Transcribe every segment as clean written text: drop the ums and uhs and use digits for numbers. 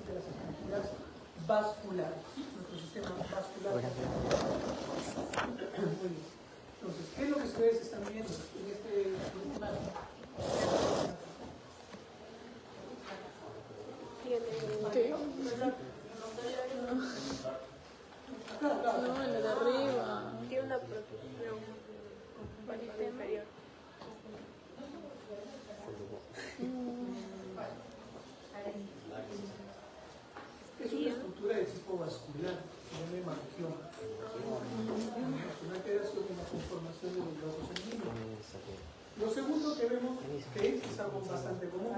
de las estructuras vasculares, nuestro sistema vascular. Muy bien. Entonces, ¿qué es lo que ustedes están viendo en este imagen? Acá. No, en el de arriba. Tiene una protrusión inferior. Es una estructura de tipo vascular, se llama hemangioma. Es una alteración en la conformación de los vasos sanguíneos. Lo segundo que vemos que es algo bastante común.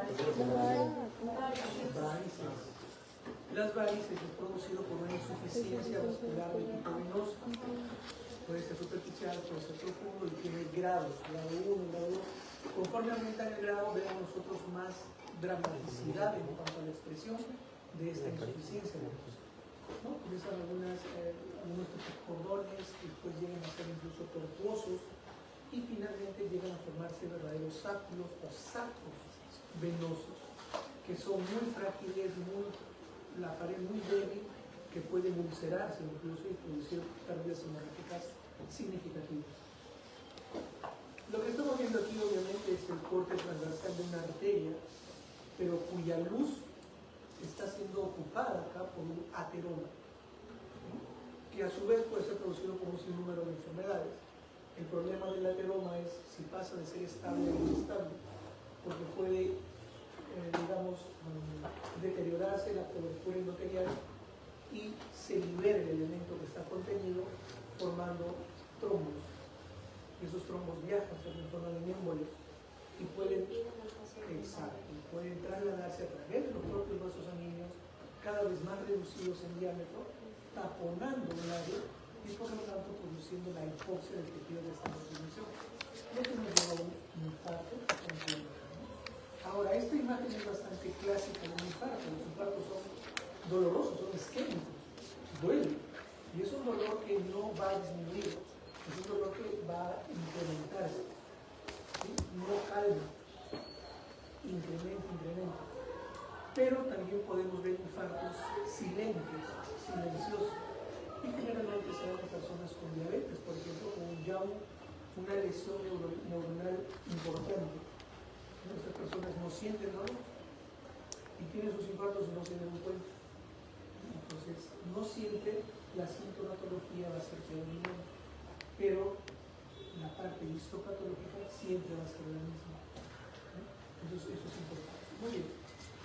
Varices. Las varices es producido por una insuficiencia vascular de tipo venoso. Puede ser superficial, puede ser profundo y tiene grados, grado 1, grado 2. Conforme aumenta el grado, vemos nosotros más dramaticidad en cuanto a la expresión de esta insuficiencia venosa. ¿No? Comienzan algunos cordones, después llegan a ser incluso tortuosos y finalmente llegan a formarse verdaderos sáculos o sacos venosos que son muy frágiles, la pared muy débil, que pueden ulcerarse incluso y producir pérdidas hemorrágicas significativas. Lo que estamos viendo aquí obviamente es el corte transversal de una arteria, pero cuya luz está siendo ocupada acá por un ateroma, que a su vez puede ser producido por un sinnúmero de enfermedades. El problema del ateroma es si pasa de ser estable a inestable, porque puede, deteriorarse la cobertura endotelial y se libera el elemento que está contenido formando trombos. Y esos trombos viajan, se transforman en émbolos y pueden trasladarse a través de los propios vasos sanguíneos, cada vez más reducidos en diámetro, taponando el área y por lo tanto produciendo la hipoxia del tejido de esta dimensión. Lo que nos lleva a un infarto. Ahora, esta imagen es bastante clásica de un infarto. Los infartos son dolorosos, son isquémicos, duelen. Y es un dolor que no va a disminuir, es un dolor que va a incrementarse. ¿Sí? No calma, incrementa. Pero también podemos ver infartos silenciosos. Y generalmente se dan en personas con diabetes, por ejemplo, con ya una lesión neuronal importante. Estas personas no sienten nada y tienen sus infartos y no se dan cuenta. Entonces, no siente la sintomatología, va a ser predominante, pero la parte histopatológica siempre va a ser la misma. Entonces, eso es importante. Muy bien.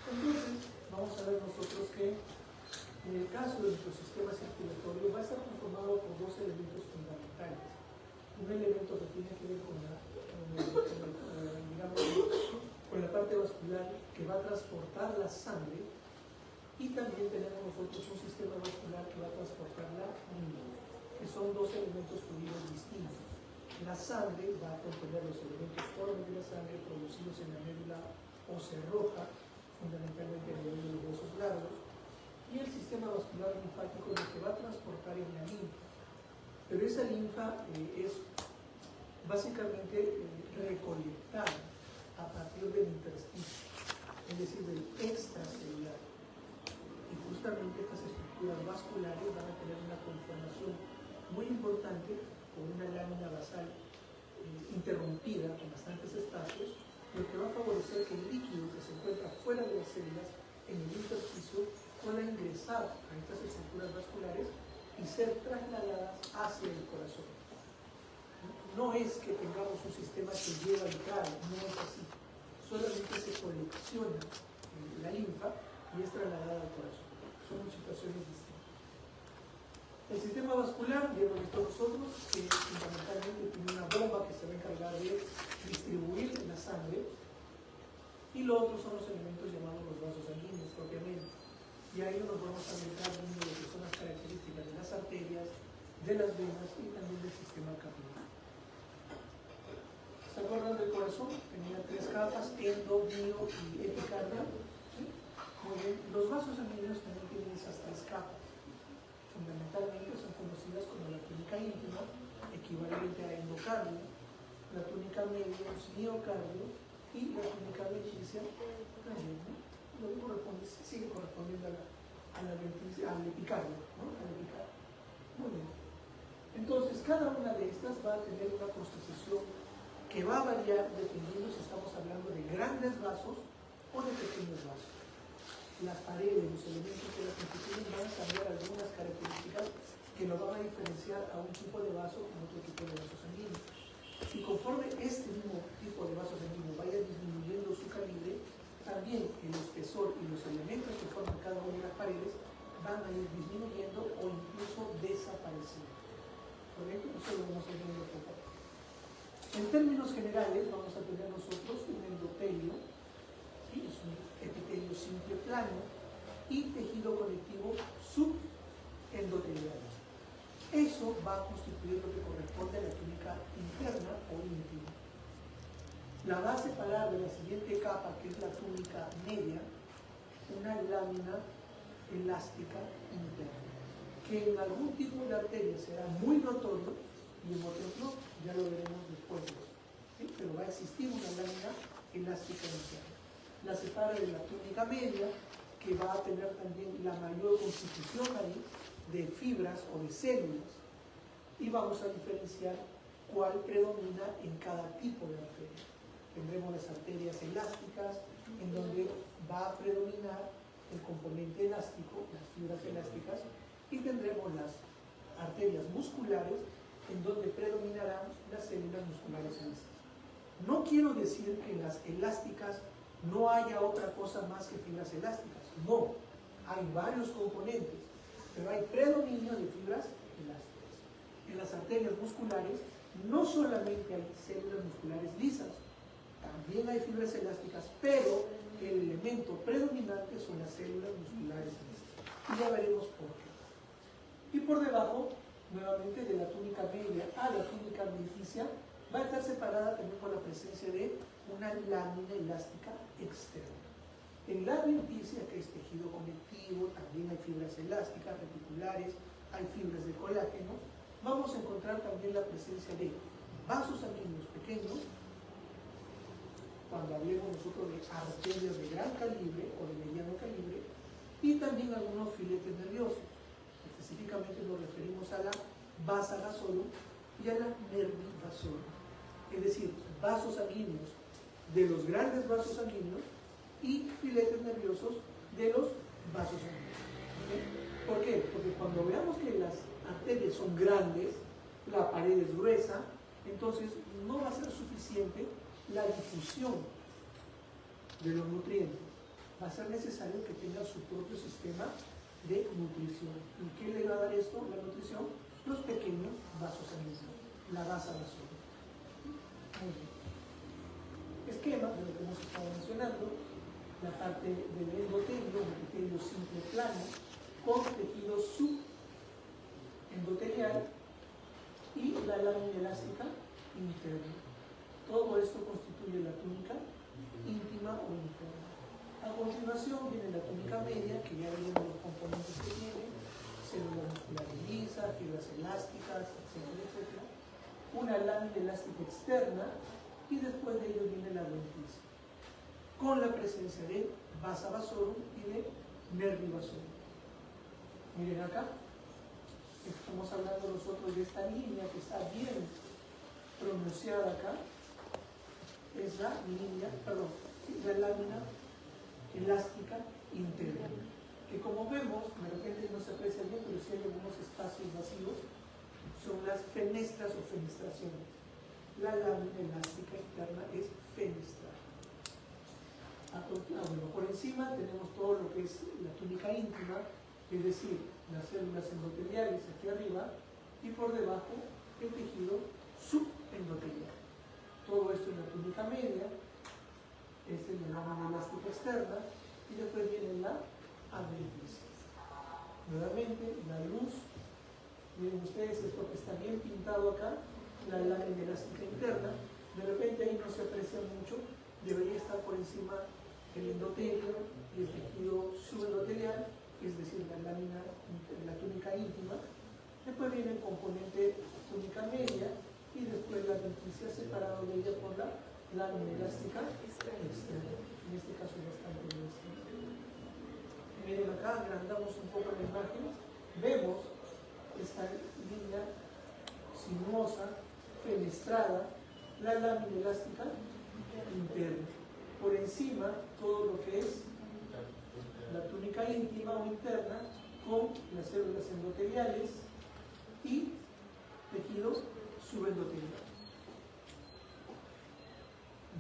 Entonces, vamos a ver nosotros que en el caso de nuestro sistema circulatorio va a estar conformado por dos elementos fundamentales. Un elemento que tiene que ver con la parte vascular que va a transportar la sangre, y también tenemos nosotros un sistema vascular que va a transportar la linfa, que son dos elementos fluidos distintos. La sangre va a contener los elementos formes de la sangre producidos en la médula ósea roja, fundamentalmente a nivel de los huesos largos, y el sistema vascular linfático lo que va a transportar en la linfa. Pero esa linfa es básicamente recolectada a partir del intersticio, es decir, del extracelular. Y justamente estas estructuras vasculares van a tener una conformación muy importante con una lámina basal interrumpida con bastantes espacios, lo que va a favorecer que el líquido que se encuentra fuera de las células en el intersticio pueda ingresar a estas estructuras vasculares y ser trasladadas hacia el corazón. No es que tengamos un sistema que lleva y trae, no es así. Solamente se colecciona la linfa y es trasladada al corazón. Son situaciones distintas. El sistema vascular, ya lo hemos visto nosotros, que fundamentalmente tiene una bomba que se va a encargar de distribuir la sangre, y lo otro son los elementos llamados los vasos sanguíneos propiamente. Y ahí nos vamos a dedicar viendo lo que son las características de las arterias, de las venas y también del sistema capilar. ¿Se acuerdan del corazón? Tenía tres capas, endo, mio y epicardio. ¿Sí? Muy bien. Los vasos sanguíneos también tienen esas tres capas. Fundamentalmente son conocidas como la túnica íntima, equivalente a endocardio, la túnica media es miocardio y la túnica leticia también, ¿no? Luego sigue correspondiendo a la al epicardio, ¿no? Al epicardio. Muy bien. Entonces, cada una de estas va a tener una constitución que va a variar dependiendo si estamos hablando de grandes vasos o de pequeños vasos. Las paredes, los elementos que las constituyen van a cambiar algunas características que lo van a diferenciar a un tipo de vaso con otro tipo de vaso sanguíneo. Y conforme este mismo tipo de vaso sanguíneo vaya disminuyendo su calibre, también el espesor y los elementos que forman cada una de las paredes van a ir disminuyendo o incluso desapareciendo. ¿Correcto? Eso lo vamos a ir viendo poco a poco. En términos generales, vamos a tener nosotros un endotelio, ¿sí? Es un epitelio simple plano, y tejido conectivo subendotelial. Eso va a constituir lo que corresponde a la túnica interna o íntima. La va a separar de la siguiente capa, que es la túnica media, una lámina elástica interna, que en algún tipo de arteria será muy notorio y en otros no, ya lo veremos después, ¿sí? Pero va a existir una lámina elástica interna. La separa de la túnica media, que va a tener también la mayor constitución ahí de fibras o de células, y vamos a diferenciar cuál predomina en cada tipo de arteria. Tendremos las arterias elásticas, en donde va a predominar el componente elástico, las fibras elásticas, y tendremos las arterias musculares, en donde predominarán las células musculares elásticas. No quiero decir que en las elásticas no haya otra cosa más que fibras elásticas. No, hay varios componentes, pero hay predominio de fibras elásticas. En las arterias musculares no solamente hay células musculares lisas, también hay fibras elásticas, pero el elemento predominante son las células musculares lisas. Y ya veremos por qué. Y por debajo, nuevamente de la túnica media a la túnica adventicia, va a estar separada también por la presencia de una lámina elástica externa. En la adventicia, que es tejido conectivo, también hay fibras elásticas, reticulares, hay fibras de colágeno, vamos a encontrar también la presencia de vasos sanguíneos pequeños, cuando hablemos nosotros de arterias de gran calibre o de mediano calibre, y también algunos filetes nerviosos. Específicamente nos referimos a la vasa vasorum y a la nervi vasorum. Es decir, vasos sanguíneos de los grandes vasos sanguíneos y filetes nerviosos de los vasos sanguíneos. ¿Okay? ¿Por qué? Porque cuando veamos que las arterias son grandes, la pared es gruesa, entonces no va a ser suficiente la difusión de los nutrientes. Va a ser necesario que tenga su propio sistema de nutrición. ¿Y qué le va a dar esto, la nutrición? Los pequeños vasos sanguíneos, la vasa vasorum. Muy bien. Esquema de lo que hemos estado mencionando, la parte del endotelio, un epitelio simple plano, con tejido subendotelial y la lámina elástica interna. Todo esto constituye la túnica íntima o interna. A continuación viene la túnica media, que ya veremos los componentes que tiene, células musculares lisas, fibras elásticas, etcétera, etcétera. Una lámina elástica externa, y después de ello viene la adventicia, con la presencia de vasa vasorum y de nervi vasorum. Miren acá, estamos hablando nosotros de esta línea que está bien pronunciada acá, es la línea, perdón, la lámina elástica interna, que como vemos, de repente no se aprecia bien, pero sí hay algunos espacios vacíos, son las fenestras o fenestraciones. La lámina elástica interna es fenestral. Bueno, por encima tenemos todo lo que es la túnica íntima, es decir, las células endoteliales aquí arriba, y por debajo el tejido subendotelial. Todo esto en la túnica media, esta es la lámina elástica externa, y después viene la adventicia. Nuevamente, la luz, miren ustedes esto que está bien pintado acá, la lámina elástica interna, de repente ahí no se aprecia mucho, debería estar por encima el endotelio y el tejido subendotelial, es decir, la lámina, la túnica íntima. Después viene el componente túnica media y después la adventicia separado de ella por la lámina elástica externa. En este caso es bastante bien. Miren acá. acá, agrandamos un poco la imagen, vemos esta línea sinuosa, fenestrada, la lámina elástica interna. Por encima, todo lo que es la túnica íntima o interna con las células endoteliales y tejido subendotelial.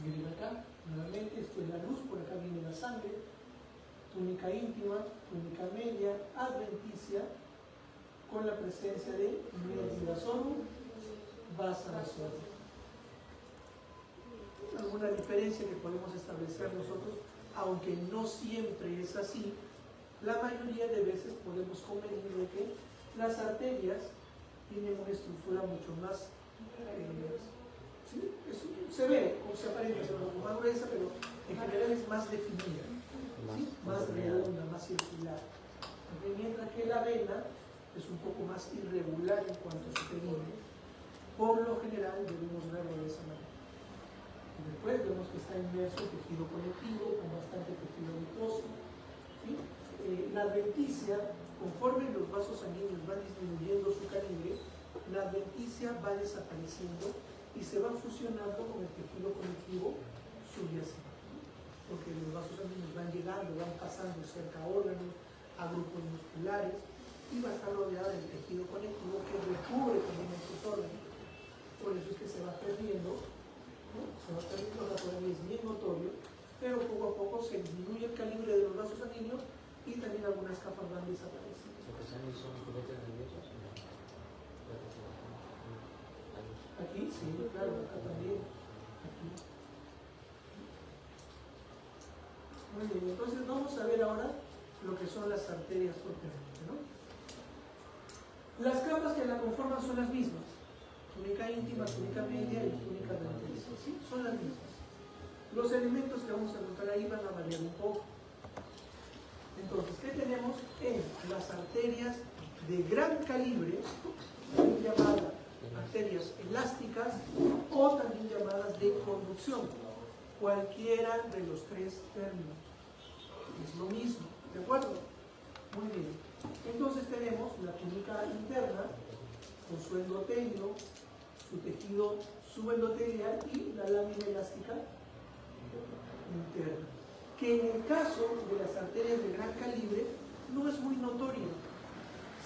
Miren acá, nuevamente, esto es la luz, por acá viene la sangre, túnica íntima, túnica media, adventicia, con la presencia de medulasum, basalasorum. Alguna diferencia que podemos establecer nosotros, aunque no siempre es así, la mayoría de veces podemos convenir de que las arterias tienen una estructura mucho más, ¿sí? Se ve, como se aparenta, se ve un poco más gruesa, pero en general es más definida, ¿sí? Más redonda, más circular. Mientras que la vena es un poco más irregular en cuanto a su tamaño. Por lo general debemos verlo de esa manera. Y después vemos que está inmerso el tejido conectivo con bastante tejido adiposo, ¿sí? La adventicia, conforme los vasos sanguíneos van disminuyendo su calibre, la adventicia va desapareciendo y se va fusionando con el tejido conectivo subyacente, porque los vasos sanguíneos van llegando, van pasando cerca a órganos, a grupos musculares, y va a estar rodeada del tejido conectivo que recubre también estos órganos. Por eso es que se va perdiendo, ¿no? Se va perdiendo, la todavía es bien notorio, pero poco a poco se disminuye el calibre de los vasos sanguíneos y también algunas capas van desapareciendo. ¿Los sanguíneos son juguetes nerviosos? Aquí, sí, claro, acá también. Aquí. Muy bien, entonces vamos a ver ahora lo que son las arterias propiamente, ¿no? Las capas que la conforman son las mismas. Túnica íntima, túnica media y túnica adventicia, ¿sí? Son las mismas. Los elementos que vamos a encontrar ahí van a variar un poco. Entonces, ¿qué tenemos en las arterias de gran calibre, también llamadas arterias elásticas o también llamadas de conducción? Cualquiera de los tres términos. Es lo mismo, ¿de acuerdo? Muy bien. Entonces tenemos la túnica interna con su endotelio, su tejido subendotelial y la lámina elástica interna, que en el caso de las arterias de gran calibre no es muy notorio.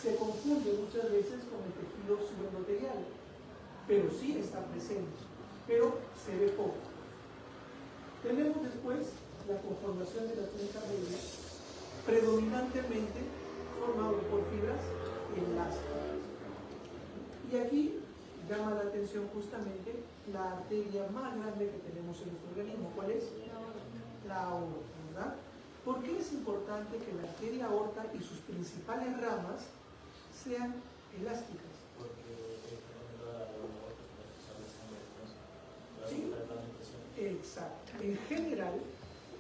Se confunde muchas veces con el tejido subendotelial, pero sí está presente, pero se ve poco. Tenemos después la conformación de la túnica media, predominantemente formado por fibras elásticas. Y aquí llama la atención justamente la arteria más grande que tenemos en nuestro organismo. ¿Cuál es? La aorta, ¿verdad? ¿Por qué es importante que la arteria aorta y sus principales ramas sean elásticas? Sí, exacto. En general,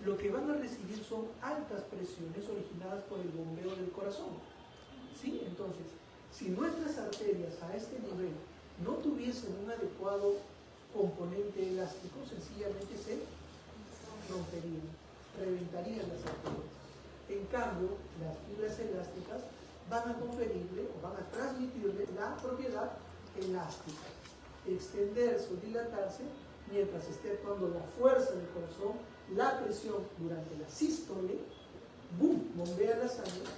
lo que van a recibir son altas presiones originadas por el bombeo del corazón. ¿Sí? Entonces, si nuestras arterias a este nivel no tuviesen un adecuado componente elástico, sencillamente se romperían, reventarían las arterias. En cambio, las fibras elásticas van a conferirle o van a transmitirle la propiedad elástica, extenderse o dilatarse mientras esté actuando la fuerza del corazón, la presión durante la sístole, ¡boom!, bombea la sangre,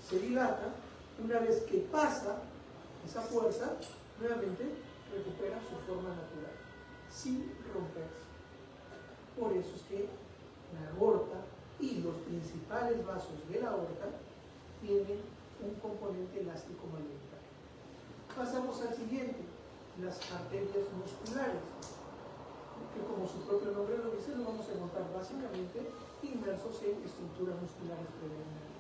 se dilata. Una vez que pasa esa fuerza, nuevamente recupera su forma natural, sin romperse. Por eso es que la aorta y los principales vasos de la aorta tienen un componente elástico mayoritario. Pasamos al siguiente, las arterias musculares, que como su propio nombre lo dice, lo vamos a encontrar básicamente inmersos en estructuras musculares predominantes.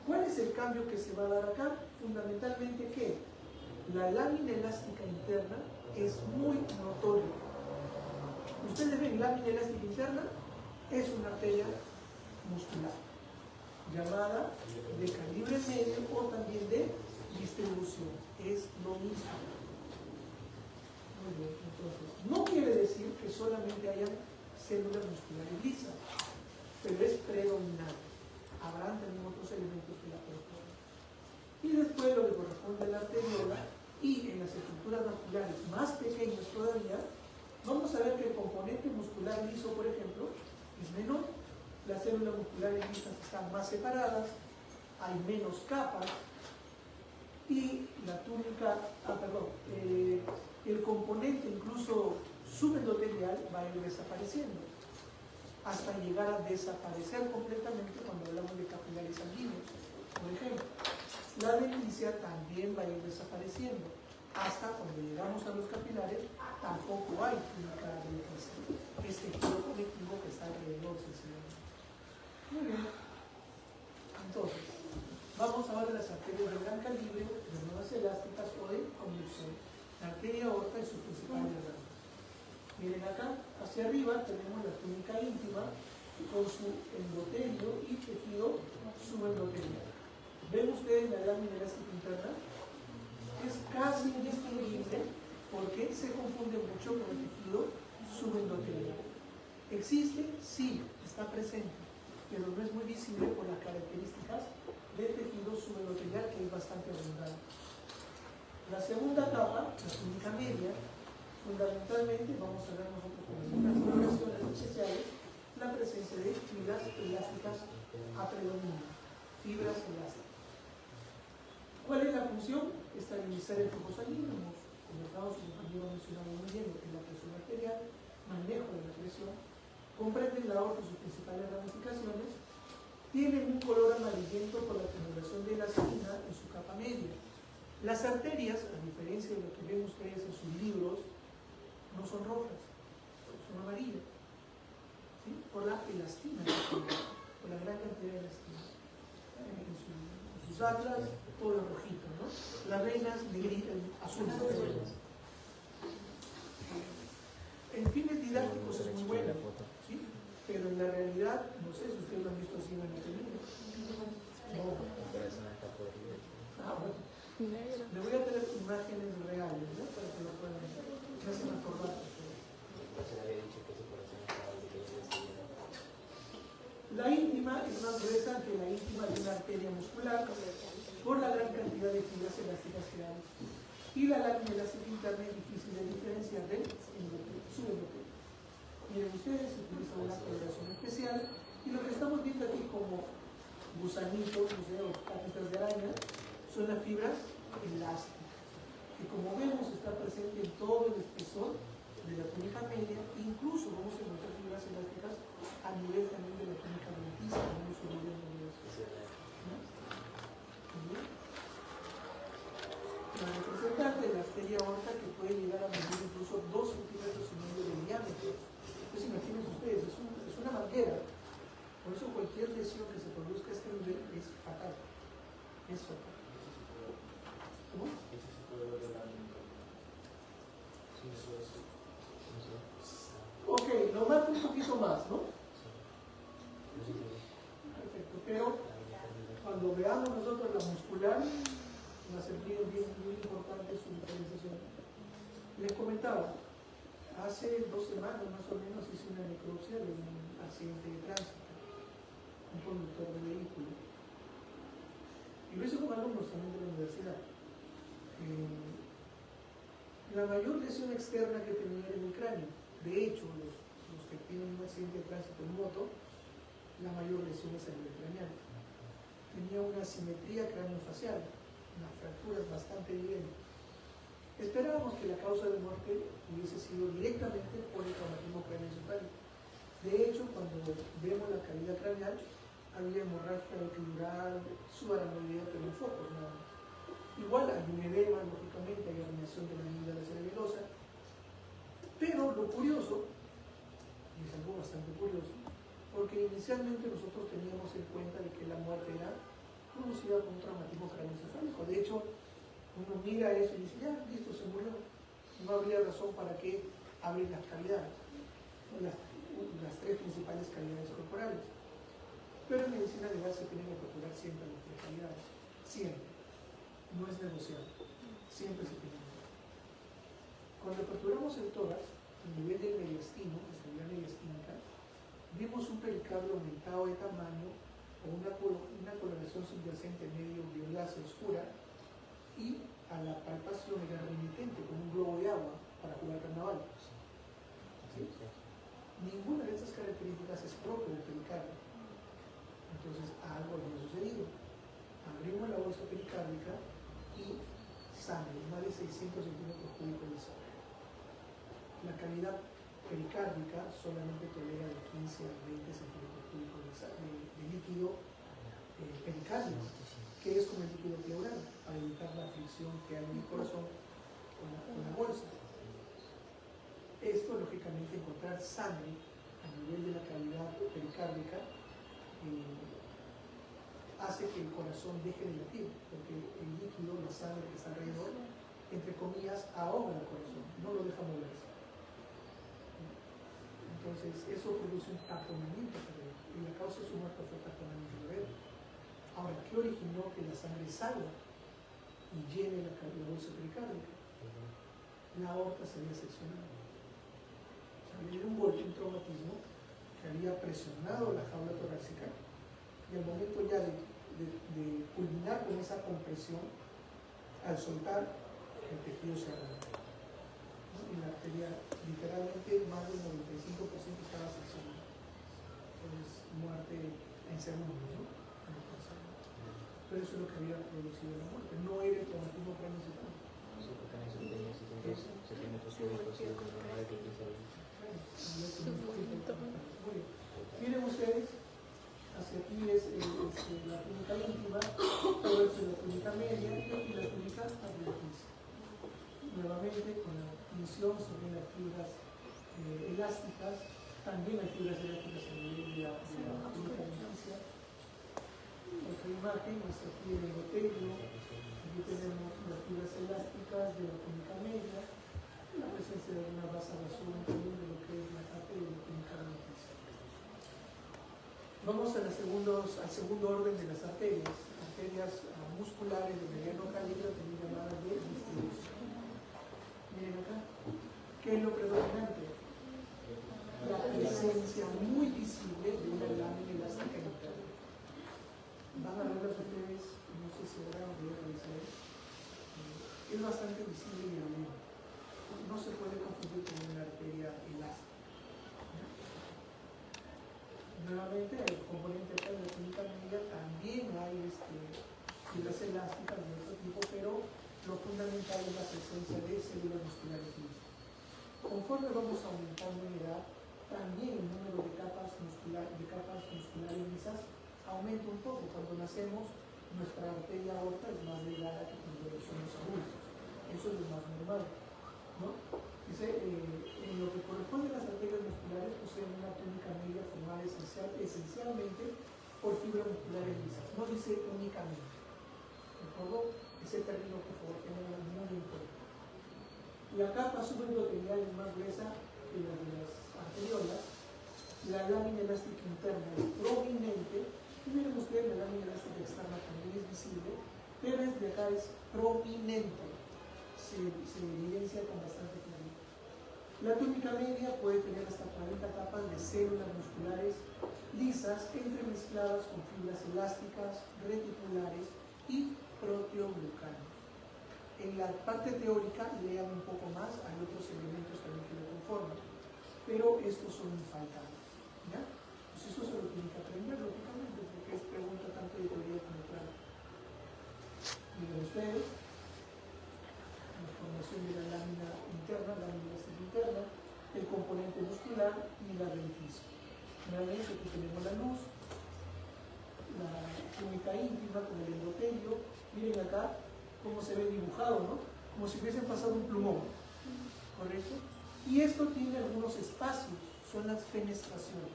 ¿Cuál es el cambio que se va a dar acá? Fundamentalmente que la lámina elástica interna es muy notoria. Ustedes ven lámina elástica interna, es una arteria muscular, llamada de calibre medio o también de distribución. Es lo mismo. Muy bien, entonces, no quiere decir que solamente hayan células musculares lisas, pero es predominante. Habrán también otros elementos lenguistas están más separadas, hay menos capas y la túnica, el componente incluso subendotelial va a ir desapareciendo hasta llegar a desaparecer completamente cuando hablamos de capilares sanguíneos, por ejemplo. La denticia también va a ir desapareciendo hasta cuando llegamos a los capilares tampoco hay túnica denticia. Este tejido conectivo que está alrededor se llama. Muy bien. Entonces, vamos ahora a las arterias de gran calibre, de nuevas elásticas o de conducción. La arteria aorta y sus principales ramas. Miren acá, hacia arriba tenemos la túnica íntima con su endotelio y tejido subendotelial. ¿Ven ustedes la lámina elástica interna? Es casi indistinguible porque se confunde mucho con el tejido subendotelial. ¿Existe? Sí, está presente, pero no es muy visible por las características del tejido subendotelial, que es bastante abundante. La segunda capa, la túnica media, fundamentalmente vamos a ver nosotros con algunas exploraciones especiales la presencia de fibras elásticas a predominio, fibras elásticas. ¿Cuál es la función? Estabilizar el flujo sanguíneo, como estamos mencionando muy bien, lo que es la presión arterial, manejo de la presión, comprenden la aorta y sus principales ramificaciones, tienen un color amarillento por la acumulación de elastina en su capa media. Las arterias, a diferencia de lo que ven ustedes en sus libros, no son rojas, son amarillas, ¿sí? Por la elastina, por la gran cantidad de elastina. En sus atlas, todo es rojito, ¿no? Las venas negritas, azules. En fines didácticos es muy bueno, ¿sí? Pero en la realidad, no sé si ustedes lo han visto así en el libro. No. Ah, bueno. Le voy a traer imágenes reales, ¿no? Para que lo puedan ver. Me hacen acordar. La íntima es más gruesa que la íntima de una arteria muscular por la gran cantidad de fibras elásticas que hay. Y la lámina elástica interna es difícil de diferenciar del subendotelio. Miren ustedes, se utiliza una coloración especial y lo que estamos viendo aquí como gusanitos, o patitas de araña, son las fibras elásticas, que como vemos está presente en todo el espesor de la túnica media, incluso vamos a encontrar fibras elásticas a nivel también de la túnica denticia, vamos a ver eso. La representante de la arteria aorta, que puede llegar a medir incluso 2,5 centímetros de diámetro. Entonces imagínense ustedes, es una manguera. Por eso cualquier lesión que se produzca a este nivel es fatal. Es fatal. ¿Cómo? Ok, lo mato un poquito más, ¿no? Perfecto, pero cuando veamos nosotros la muscular, va a ser bien importante su diferenciación. Les comentaba, hace 2 semanas más o menos hice una necropsia de un accidente de tránsito, un conductor de vehículo. Y lo hice con alumnos también de la universidad. La mayor lesión externa que tenía era en el cráneo. De hecho, los que tienen un accidente de tránsito en moto, la mayor lesión es a nivel craneal. Tenía una asimetría craneofacial, unas fracturas bastante evidentes. Esperábamos que la causa de muerte hubiese sido directamente por el traumatismo craneoencefálico. De hecho, cuando vemos la caída craneal, había hemorragia epidural, subaracnoidea, pero en focos nada más. Igual hay un edema, lógicamente, hay herniación de la amígdala cerebelosa. Pero lo curioso, y es algo bastante curioso, porque inicialmente nosotros teníamos en cuenta de que la muerte era producida por un traumatismo craneoencefálico. De hecho, uno mira eso y dice, ya, listo, se murió. No habría razón para que abrir las cavidades, las 3 principales cavidades corporales. Pero en medicina legal se tienen que procurar siempre las 3 cavidades. Siempre. No es negociable. Siempre se tiene que hacer. Cuando perturamos el tórax, el nivel del mediastino, la estabilidad mediastínica, vimos un pericardio aumentado de tamaño o una coloración subyacente medio violácea oscura y a la palpación era remitente con un globo de agua para jugar carnaval. ¿Sí? Ninguna de estas características es propia del pericardio. Entonces algo había sucedido. Abrimos la bolsa pericárdica y sangre, más de 600 centímetros cúbicos de sangre. La cavidad pericárdica solamente tolera de 15 a 20 centímetros cúbicos de líquido pericárdico, que es como el líquido pleural, para evitar la fricción que hay en el corazón con la bolsa. Esto, lógicamente, encontrar sangre a nivel de la cavidad pericárdica hace que el corazón deje de latir, porque el líquido, la sangre que está alrededor, entre comillas, ahoga el corazón, no lo deja moverse. Entonces, eso produce un taponamiento cerebral, y la causa de su muerte fue taponamiento cerebral. Ahora, ¿qué originó que la sangre salga y llene la bolsa pericárdica? La aorta se había seccionado. O sea, había un golpe, un traumatismo que había presionado la jaula torácica, y al momento ya de culminar con esa compresión, al soltar, el tejido se abrió, ¿no? Y la arteria, literalmente, más del 95% estaba seccionada. Entonces, muerte en segundos, ¿no? Pero eso es lo que había producido la muerte, no era el traumatismo craneoencefálico. Sí, porque en eso tenía 70 centímetros cúbicos y de normal que 15 Miren ustedes, hacia aquí es la túnica íntima, todo eso es la túnica media y aquí la túnica adventicia. Nuevamente, con la tinción se ven las fibras elásticas, también hay fibras elásticas a nivel de la túnica adventicia. Otra imagen, hasta aquí el endotelio, aquí tenemos las fibras elásticas de la túnica media, la presencia de una vasodilatación también de lo que es la parte de la túnica adventicia. Vamos al segundo orden de las arterias musculares de mediano calibre, también llamadas de distribución. Miren acá, ¿qué es lo predominante? La presencia muy visible de una lámina elástica interna. Van a verlas ustedes, no sé si habrán podido revisar, es bastante visible y evidente. No se puede confundir con una arteria elástica. Nuevamente, el componente acá de la túnica media también hay fibras elásticas de otro tipo, pero lo fundamental es la presencia de células musculares lisas. Conforme vamos aumentando en edad, también el número de capas musculares lisas aumenta un poco. Cuando nacemos, nuestra arteria aorta es más delgada que cuando somos adultos. Eso es lo más normal, ¿no? Dice, en lo que corresponde a las arterias musculares, poseen una túnica media formada esencialmente por fibras musculares lisas. No dice únicamente. ¿De acuerdo? Ese término, por favor, tengan muy importante. La capa subendothelial es más gruesa que la de las arteriolas. La lámina elástica interna es prominente. Y miren ustedes, la lámina elástica externa también es visible, pero desde acá es prominente. Se evidencia con bastante claridad. La túnica media puede tener hasta 40 capas de células musculares lisas entremezcladas con fibras elásticas, reticulares y proteoglucanos. En la parte teórica lean un poco más, hay otros elementos también que lo conforman, pero estos son infaltables. ¿Ya? Pues eso se lo tienen que aprender, lógicamente, porque es pregunta tanto de teoría como práctica. Miren ustedes, la formación de la lámina interna, la lámina interna, el componente muscular y la adventicia. Nuevamente aquí tenemos la luz, la túnica íntima con el endotelio. Miren acá cómo se ve dibujado, ¿no? Como si hubiesen pasado un plumón, ¿correcto? Y esto tiene algunos espacios, son las fenestraciones.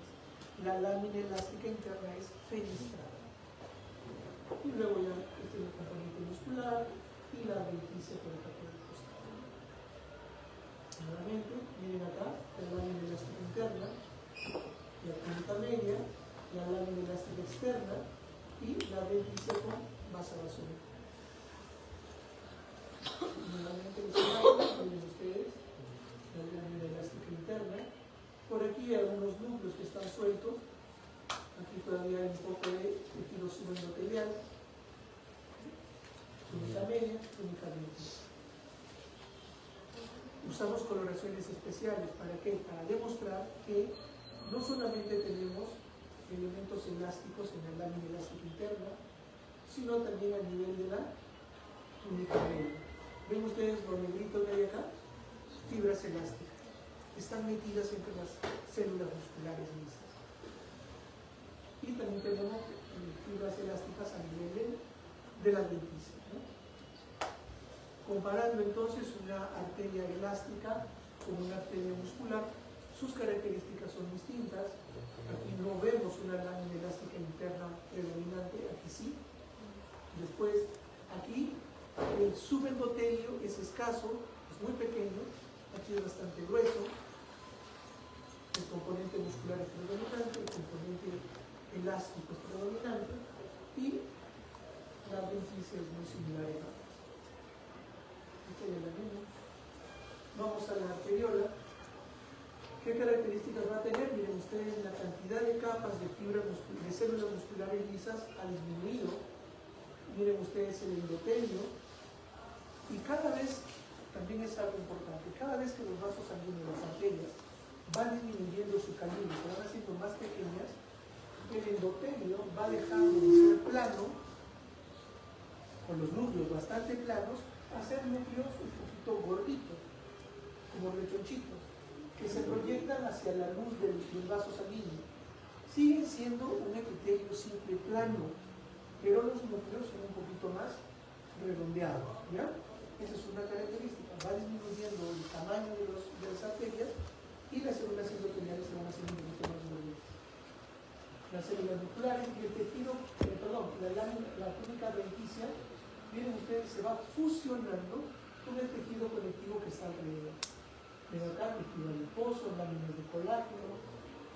La lámina elástica interna es fenestrada. Y luego ya este es el componente muscular y la adventicia por acá por el costado. Nuevamente, miren acá, la lámina elástica interna, la túnica media, la lámina elástica externa y la adventicia con masa basólica. Nuevamente los imágenes, miren ustedes, la lámina elástica interna. Por aquí hay algunos núcleos que están sueltos. Aquí todavía hay un poco de tejido subendotelial. Túnica media, túnica adventicia. Usamos coloraciones especiales. ¿Para qué? Para demostrar que no solamente tenemos elementos elásticos en la lámina elástica interna, sino también a nivel de la túnica media. ¿Ven ustedes lo negrito que hay acá? Fibras elásticas. Están metidas entre las células musculares lisas. Y también tenemos fibras elásticas a nivel de la adventicia, ¿no? Comparando entonces una arteria elástica con una arteria muscular, sus características son distintas. Aquí no vemos una lámina elástica interna predominante, aquí sí. Después, aquí el subendotelio es escaso, es muy pequeño, aquí es bastante grueso. El componente muscular es predominante, el componente elástico es predominante y la adventicia es muy similar a la. Esta ya la vimos. Vamos a la arteriola. ¿Qué características va a tener? Miren ustedes, la cantidad de capas de fibras de células musculares lisas ha disminuido. Miren ustedes el endotelio. Y cada vez, también es algo importante, cada vez que los vasos sanguíneos, las arterias, van disminuyendo su calibre, se van haciendo más pequeñas, el endotelio va dejando de ser plano, con los núcleos bastante planos, a ser núcleos un poquito gorditos, como rechonchitos, que se proyectan hacia la luz del vaso sanguíneo. Siguen siendo un epitelio simple plano, pero los núcleos son un poquito más redondeados, ¿ya? Esa es una característica, va disminuyendo el tamaño de las arterias y las células endoteliales se van haciendo un poquito más gorditas. Las células musculares y el tejido, la túnica adventicia, miren ustedes, se va fusionando con el tejido conectivo que está alrededor. Ven acá, tejido adiposo, láminas de colágeno,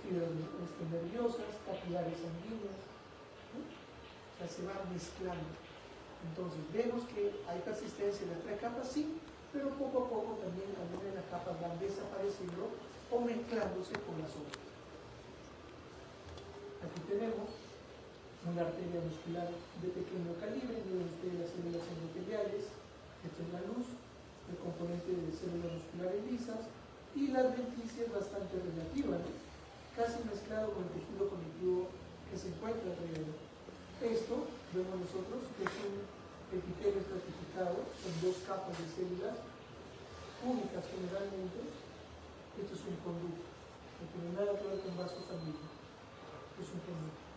fibras nerviosas, capilares sanguíneos, ¿no? O sea, se va mezclando. Entonces, vemos que hay persistencia en las tres capas, sí, pero poco a poco también algunas de las capas van desapareciendo o mezclándose con las otras. Aquí tenemos una arteria muscular de pequeño calibre, miren ustedes las células endoteliales, esto es la luz, el componente de células musculares lisas, y la adventicia es bastante relativa, ¿no? Casi mezclado con el tejido conectivo que se encuentra alrededor. Esto, vemos nosotros, que es un epitelio estratificado, son dos capas de células únicas generalmente. Esto es un conducto, no tiene nada que ver con vasos sanguíneos, es un conducto.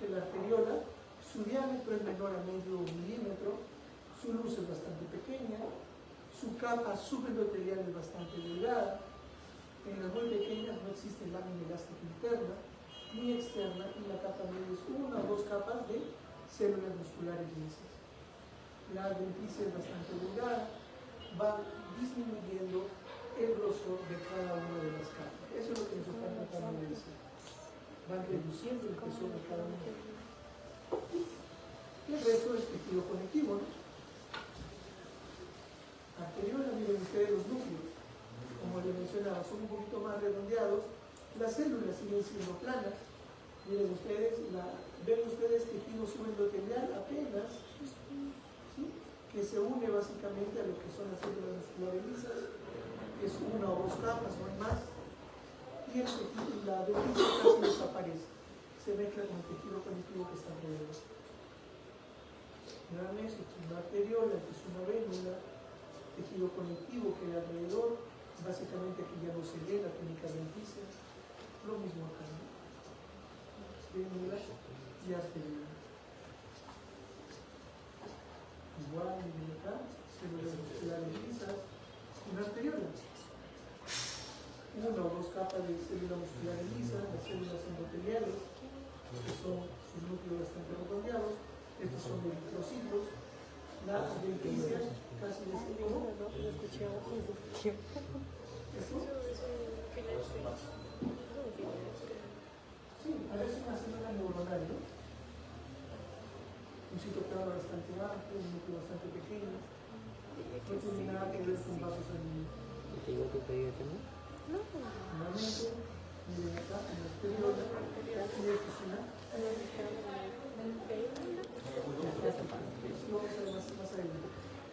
La arteriola, su diámetro es menor a medio milímetro, su luz es bastante pequeña, su capa subendotelial es bastante delgada. En las muy pequeñas no existe lámina elástica interna ni externa, y la capa media es una o dos capas de células musculares lisas. La adventicia es bastante delgada, va disminuyendo el grosor de cada una de las capas. Eso es lo que nos están tratando de decir. Van reduciendo el grosor de cada una. Y el resto es tejido conectivo, ¿no? Arteriola, miren ustedes los núcleos. Como les mencionaba, son un poquito más redondeados. Las células siguen siendo planas. Miren ustedes, ven ustedes tejido subendotelial apenas, ¿sí? Que se une básicamente a lo que son las células musculares lisas. Es una o dos capas, no hay más. Y la adventicia casi desaparece. Se mezcla con el tejido conectivo que está alrededor. Nuevamente, esto es una arteriola, esto es una vénula, tejido conectivo que hay alrededor. Básicamente aquí ya no se ve la túnica adventicia. Lo mismo acá, ¿no? Vénula y arteriola. Igual, miren acá, células musculares lisas, una arteriola. Una o dos capas de células musculares lisas, las células endoteliales, que son sus núcleos bastante redondeados. Estos son los eritrocitos. La adventicia casi de este tipo. ¿Esto? Sí, parece una célula neuronal, ¿no? Un citoplasma bastante amplio, un núcleo bastante pequeño. No tiene nada que ver con vasos sanguíneos. ¿Te digo que pedí de no? Nuevamente, miren acá, en la arteriola, aquí es una. Esto vamos a ver más adelante.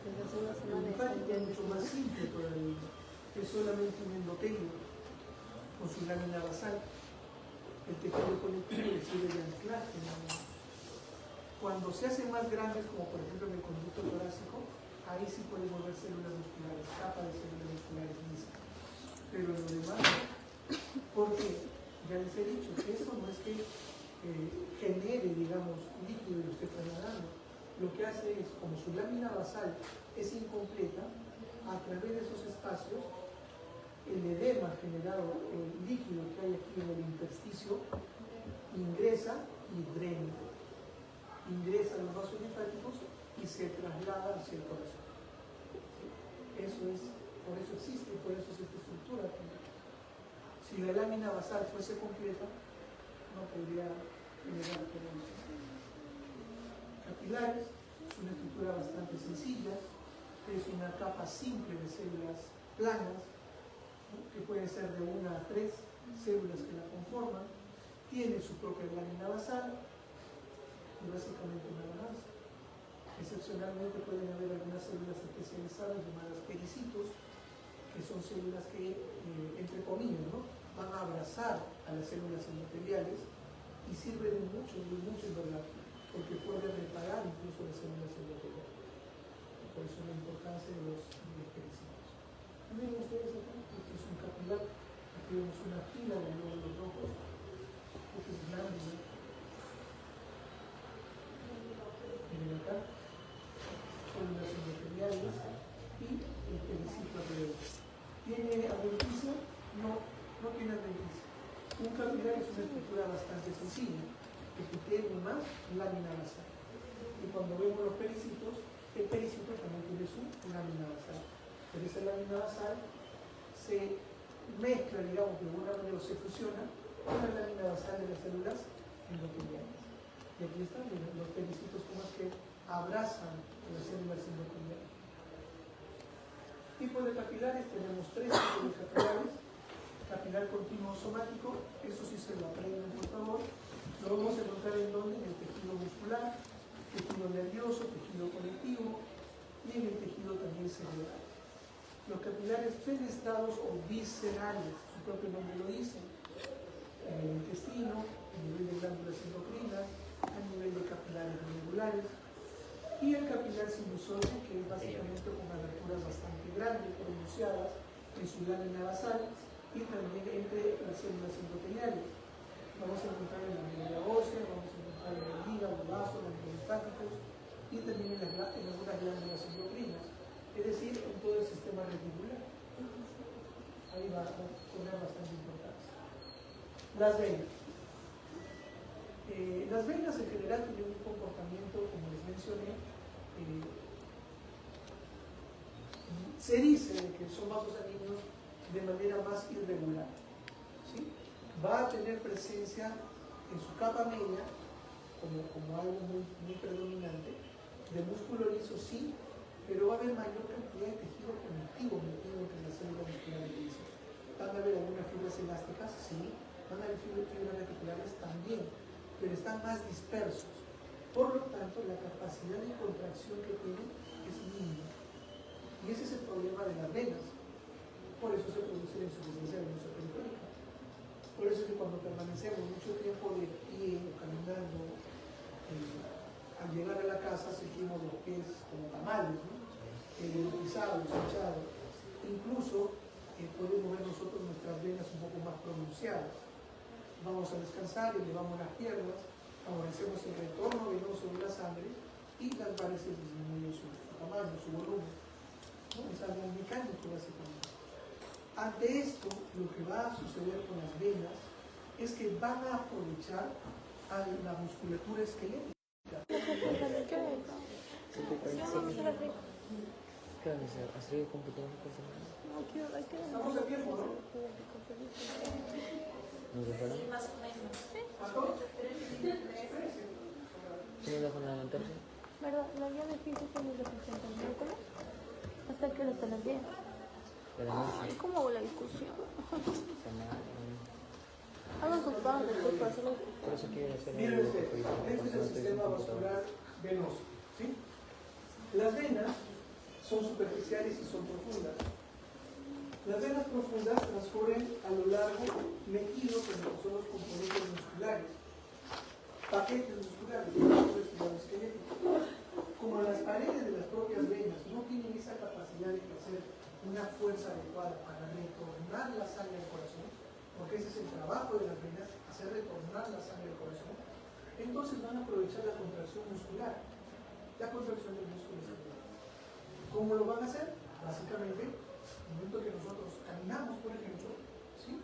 El linfático es mucho más simple todavía. Es solamente un endotelio con su lámina basal. el tejido conectivo le sirve de anclaje. Cuando se hacen más grandes, como por ejemplo en el conducto torácico, ahí sí pueden mover células musculares, capa de células musculares lisas. Pero en lo demás, porque ya les he dicho que eso no es que genere, digamos, líquido y lo esté trasladando. Lo que hace es, como su lámina basal es incompleta, a través de esos espacios, el edema generado, el líquido que hay aquí en el intersticio, ingresa y drena. Ingresa a los vasos linfáticos y se traslada hacia el corazón. Eso es, por eso existe, por eso es esta estructura. Si la lámina basal fuese completa, no podría generar corrosión. Capilares es una estructura bastante sencilla, es una capa simple de células planas, ¿no? Que pueden ser de 1 a 3 células que la conforman, tiene su propia lámina basal y básicamente nada más. Excepcionalmente pueden haber algunas células especializadas llamadas pericitos, que son células que, entre comillas, ¿no?, van a abrazar a las células endoteliales y sirven de mucho en verdad, porque pueden reparar incluso las células endoteliales. Por eso la importancia de los pericitos. Miren ustedes acá, esto es un capilar, aquí vemos una fila de glóbulos rojos, esto es grande, ¿no? Miren acá, células endoteliales y el pericito alrededor. ¿Tiene adventicio? No, no tiene adventicio. Un capilar es una estructura bastante sencilla, que tiene más lámina basal. Y cuando vemos los pericitos, el pericito también tiene su lámina basal. Pero esa lámina basal se mezcla, digamos, de alguna manera, se fusiona con la lámina basal de las células endoteliales. Y aquí están los pericitos como es que abrazan las células endoteliales. Tipos de capilares, tenemos 3 tipos de capilares. Capilar continuo somático, eso sí se lo aprenden por favor. Lo vamos a encontrar en donde, en el tejido muscular, tejido nervioso, tejido conectivo y en el tejido también cerebral. Los capilares fenestrados o viscerales, su propio nombre lo dice, en el intestino, a nivel de glándulas endocrinas, a nivel de capilares regulares, y el capilar sinusoide, que es básicamente con aberturas bastante grandes, pronunciadas en su lámina basal y también entre las células endoteliales. Vamos a encontrar en la médula ósea, vamos a encontrar en el hígado, los vasos, los linfáticos y también en algunas glándulas endocrinas, es decir, en todo el sistema reticular. Ahí va a tener bastante importancia. Las venas. Las venas en general tienen un comportamiento, como les mencioné, se dice que son vasos sanguíneos de manera más irregular, ¿sí? Va a tener presencia en su capa media, como algo muy predominante, de músculo liso, sí, pero va a haber mayor cantidad de tejido conectivo metido entre las células musculares lisas. Van a haber algunas fibras elásticas, sí, van a haber fibras reticulares también, pero están más dispersos. Por lo tanto, la capacidad de contracción que tienen es mínima. Y ese es el problema de las venas. Por eso se produce la insuficiencia venosa periférica. Por eso es que cuando permanecemos mucho tiempo de pie o caminando, al llegar a la casa sentimos los pies como tamales, ¿no? Pisados, hinchados. Incluso podemos ver nosotros nuestras venas un poco más pronunciadas. Vamos a descansar, elevamos las piernas, favorecemos el retorno venoso de la sangre y las varices disminuyen su tamaño, su volumen. ¿No? Es algo mecánico básicamente. Ante esto, lo que va a suceder con las venas es que van a aprovechar a la musculatura esquelética. ¿Estamos a tiempo, no? ¿Nos dejaron? Más o menos. ¿Pastor? ¿Sí nos dejan adelantarse? ¿Verdad? La guía de física nos representa el miércoles. ¿Hasta qué hora está la guía? De la noche. ¿Cómo va la discusión? Semana. Hagan sus padres después para hacerlo. Por eso quiero hacer Miren ustedes, este es el sistema vascular venoso, ¿sí? Las venas son superficiales y son profundas. Las venas profundas transcurren a lo largo metidos en lo que son los componentes musculares, paquetes musculares, músculo esquelético. Como las paredes de las propias venas no tienen esa capacidad de hacer una fuerza adecuada para retornar la sangre al corazón, porque ese es el trabajo de las venas, hacer retornar la sangre al corazón, entonces van a aprovechar la contracción muscular, la contracción del músculo esquelético. ¿Cómo lo van a hacer? Básicamente, en el momento que nosotros caminamos, por ejemplo, ¿sí?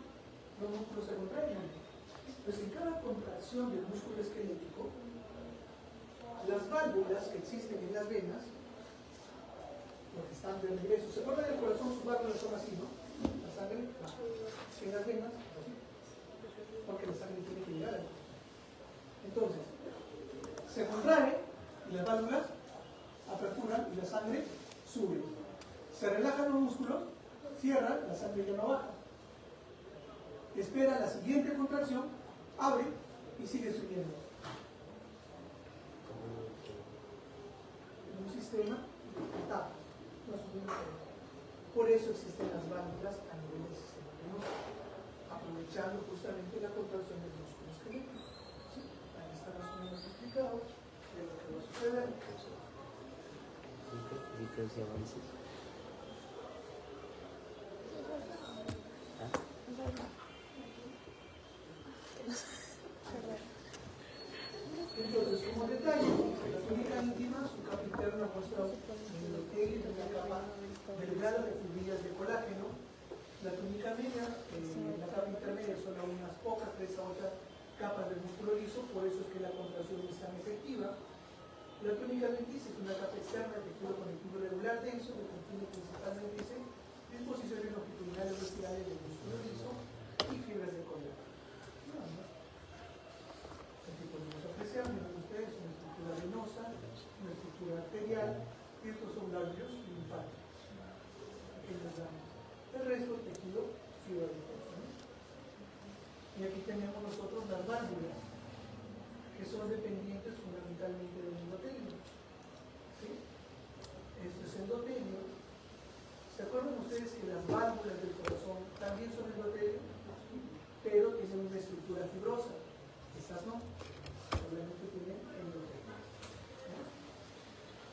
Los músculos se contraen. Pues en cada contracción del músculo esquelético, las válvulas que existen en las venas, lo que están de regreso, ¿se acuerdan del corazón? Sus válvulas son así, ¿no? La sangre va en las venas, así, porque la sangre tiene que llegar al corazón. Entonces, se contrae y las válvulas aperturan y la sangre sube. Se relajan los músculos, cierran, la sangre ya no baja. Espera la siguiente contracción, abre y sigue subiendo. En un sistema de etapas, no subiendo. Por eso existen las válvulas a nivel del sistema venoso, aprovechando justamente la contracción del músculo esquelético. ¿Sí? Ahí está más o menos explicado de lo que va a suceder. Entonces, como detalle, la túnica íntima, su capa interna muestra un endotelio de una capa delgada de fibrillas de colágeno. La túnica media, la capa intermedia, son unas pocas, 3 a 8 capas de músculo liso, por eso es que la contracción es tan efectiva. La túnica lentis es una capa externa de tejido conectivo regular denso que contiene principalmente disposiciones longitudinales respirables del músculo liso y fibras de colágeno. El tipo de venosa apreciable, miren ustedes, una estructura venosa, una estructura arterial, y estos son ganglios linfáticos. El resto del tejido fibroso. Y aquí tenemos nosotros las válvulas, que son dependientes fundamentalmente del endotelio. ¿Sí? Esto es endotelio. ¿Se acuerdan ustedes que las válvulas del corazón también son endotelio? Pero tienen una estructura fibrosa. Estas no. Solamente tienen endotelio.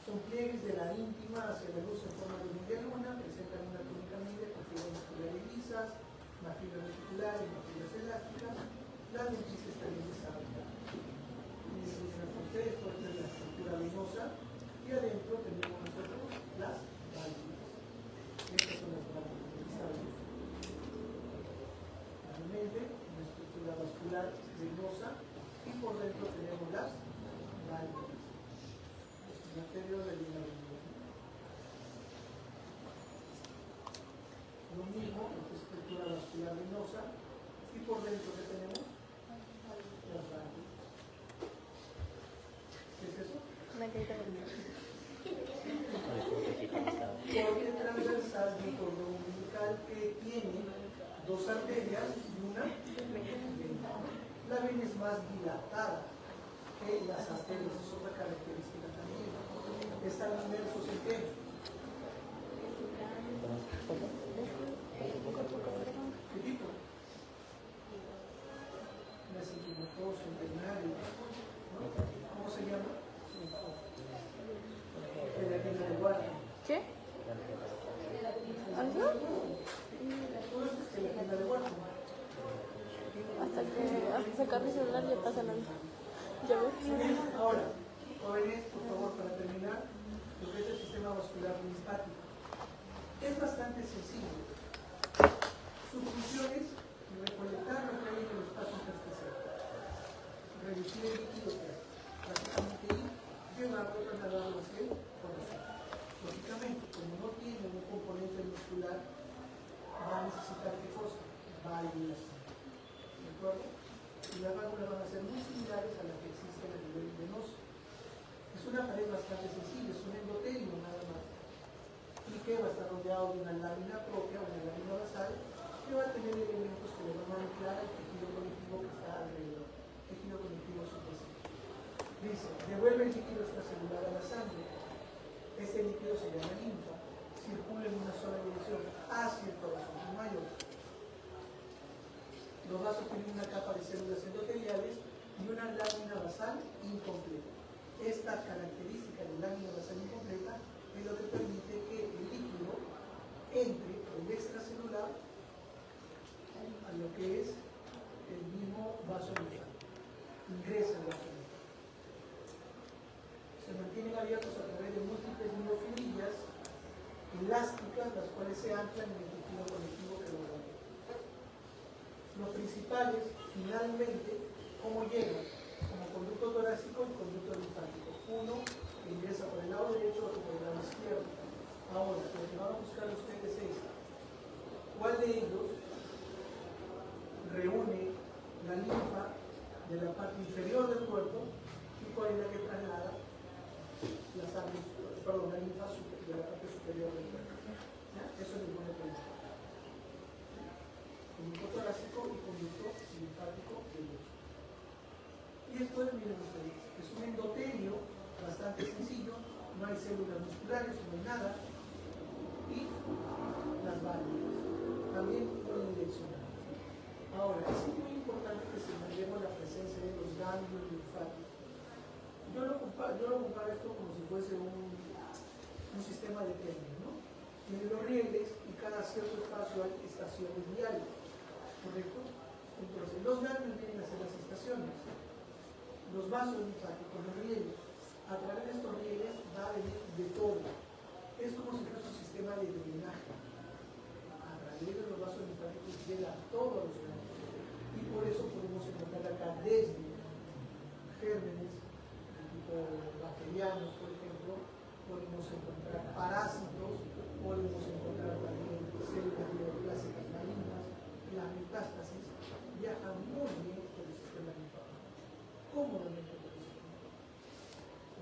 Son pliegues de la íntima hacia la luz en forma de media luna, presentan una túnica media con fibras musculares lisas, una fibra reticular y una fibras elásticas. Las lentiscas también desarrolladas. Ustedes, esta es la estructura venosa y adentro tenemos nosotros las válvulas. Estas son las válvulas que saben. Finalmente, una estructura vascular venosa y por dentro tenemos las válvulas. El interior de la válvula. Lo mismo, esta estructura vascular venosa y por dentro que tenemos las válvulas. ¿Qué es eso? Corte transversal de cordón umbilical que tiene 2 arterias y una vena. La vena es más dilatada que las arterias, es otra característica también. Están inmersos en qué? ¿Qué tipo? Mesenquimatoso, venario. ¿Cómo se llama? Peregrina de guardia. ¿Qué? ¿Algo? Todo esto es peregrina de guardia. Hasta que sacar mi celular ya pasa la vida. Ya ves. Ahora, jóvenes, por favor, para terminar, lo que es el sistema vascular linfático. Es bastante sencillo. Su función es recolectar lo que hay en el espacio intersticial, reducir el líquido que hay, prácticamente ir, llevarlo, trasladarlo hacia el corazón. Lógicamente, como no tiene un componente muscular, va a necesitar que cosa, válvulas. ¿De acuerdo? Y las válvulas van a ser muy similares a las que existen a nivel venoso. Es una pared bastante sencilla, es un endotelio nada más. Y que va a estar rodeado de una lámina propia, una lámina basal, que va a tener elementos que le van a anclar al tejido conectivo que está alrededor, tejido conectivo subjetivo. Dice, devuelve el líquido extracelular a la sangre. Este líquido se llama linfa, circula en una sola dirección hacia el corazón mayor. Los vasos tienen una capa de células endoteliales y una lámina basal incompleta. Esta característica de lámina basal incompleta es lo que permite que el líquido entre el extracelular a lo que es el mismo vaso linfático, ingresa al vaso linfático. Se mantienen abiertos a través de múltiples microfibrillas elásticas, las cuales se anclan en el tejido conectivo que lo rodea. Los principales, finalmente, ¿cómo llegan? Como conducto torácico y conducto linfático. Uno que ingresa por el lado derecho, otro por el lado izquierdo. Ahora, lo que van a buscar ustedes es cuál de ellos reúne la linfa de la parte inferior del cuerpo y cuál es la que traslada la sangre, perdón, la linfa de la parte superior del cuerpo. ¿Ya? Eso es lo que preguntar. Conducto torácico y conducto linfático derecho. Y esto, miren ustedes, es un endotelio bastante sencillo, no hay células musculares, no hay nada, y las válvulas, también unidireccionales. Ahora, es muy importante que señalemos la presencia de los ganglios linfáticos. Yo lo comparo esto como si fuese un sistema de trenes, ¿no? Tiene los rieles y cada cierto espacio hay estaciones viales, ¿correcto? Entonces, los ganglios vienen a ser las estaciones. Los vasos linfáticos, los rieles, a través de estos rieles va a venir de todo. Es como si fuese un sistema de drenaje. A través de los vasos linfáticos llega todo a los ganglios. Y por eso podemos encontrar acá desde gérmenes de tipo bacterianos, por ejemplo, podemos encontrar parásitos, podemos encontrar también células neoplásicas malignas. Las metástasis viajan muy bien por el sistema linfático, cómodamente por el sistema.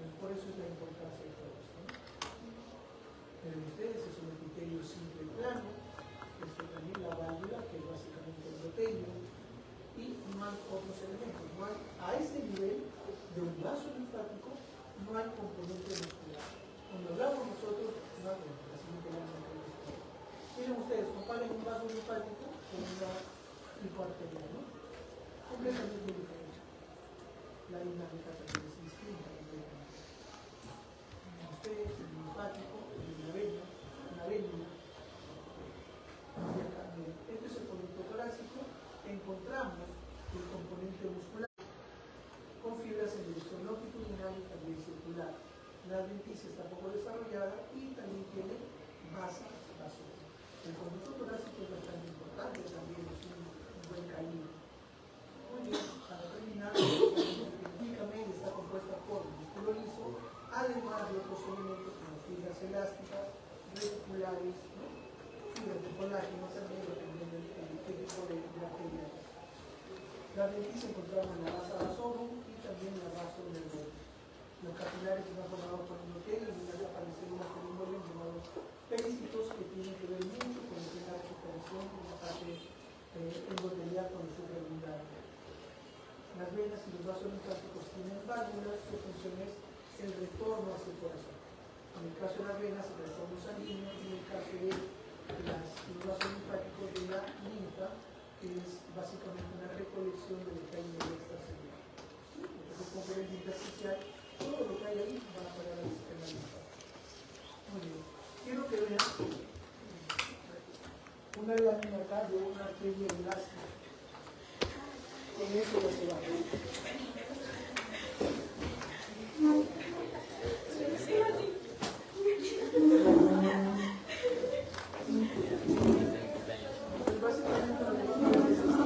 Pues por eso es la importancia de todo esto, ¿no? Pero ustedes es un epitelio simple y plano, esto también la válvula, que es básicamente el endotelio, y no hay otros elementos. No hay, a este nivel de un vaso linfático no hay componente muscular. Cuando hablamos nosotros, no hay la siguiente lámina. Miren ustedes, comparen un vaso linfático con una linfoarteria, ¿no? Completamente diferente. La dinámica también es distinta completamente. Ustedes, el linfático, una vena, este es el conducto torácico. Encontramos el componente muscular con fibras en dirección longitudinal y también circular. La denticia está poco desarrollada y también tiene base basal. El conducto torácico es bastante importante, también es un buen calibre. Muy bien, para terminar, químicamente está compuesta por músculo liso, además de otros elementos como fibras elásticas, reticulares, ¿no? Fibras de colágeno también, dependiendo del tipo de bacterias. La denticia encontramos en la base vasorum y también en la base nervosa. Los capilares están formados por endotelio y van a aparecer unos que envuelven llamados pericitos que tienen que ver mucho con lo que es la recuperación de la parte endotelial cuando sufre algún daño. Las venas y los vasos linfáticos tienen válvulas, su función es el retorno hacia el corazón. En el caso de las venas, el retorno sanguíneo, y en el caso de los vasos linfáticos de la linfa, que es básicamente una recolección de lo que hay en el extracelular. Entonces, componente intersticial, todo lo que hay ahí va a parar al sistema linfático. Muy bien. Quiero que vean una lámina acá de una arteria elástica. Con eso ya se va. Básicamente lo que vamos a ver es esto.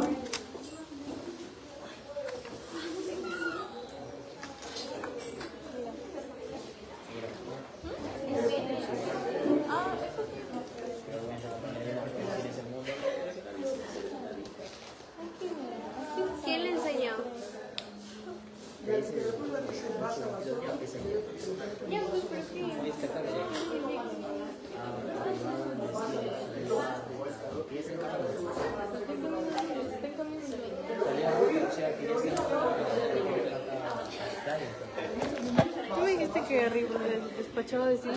¿Quién le enseñó? La literatura dice base vasorum, Ya, pues, pero ¿qué? Tú me dijiste que arriba despachaba de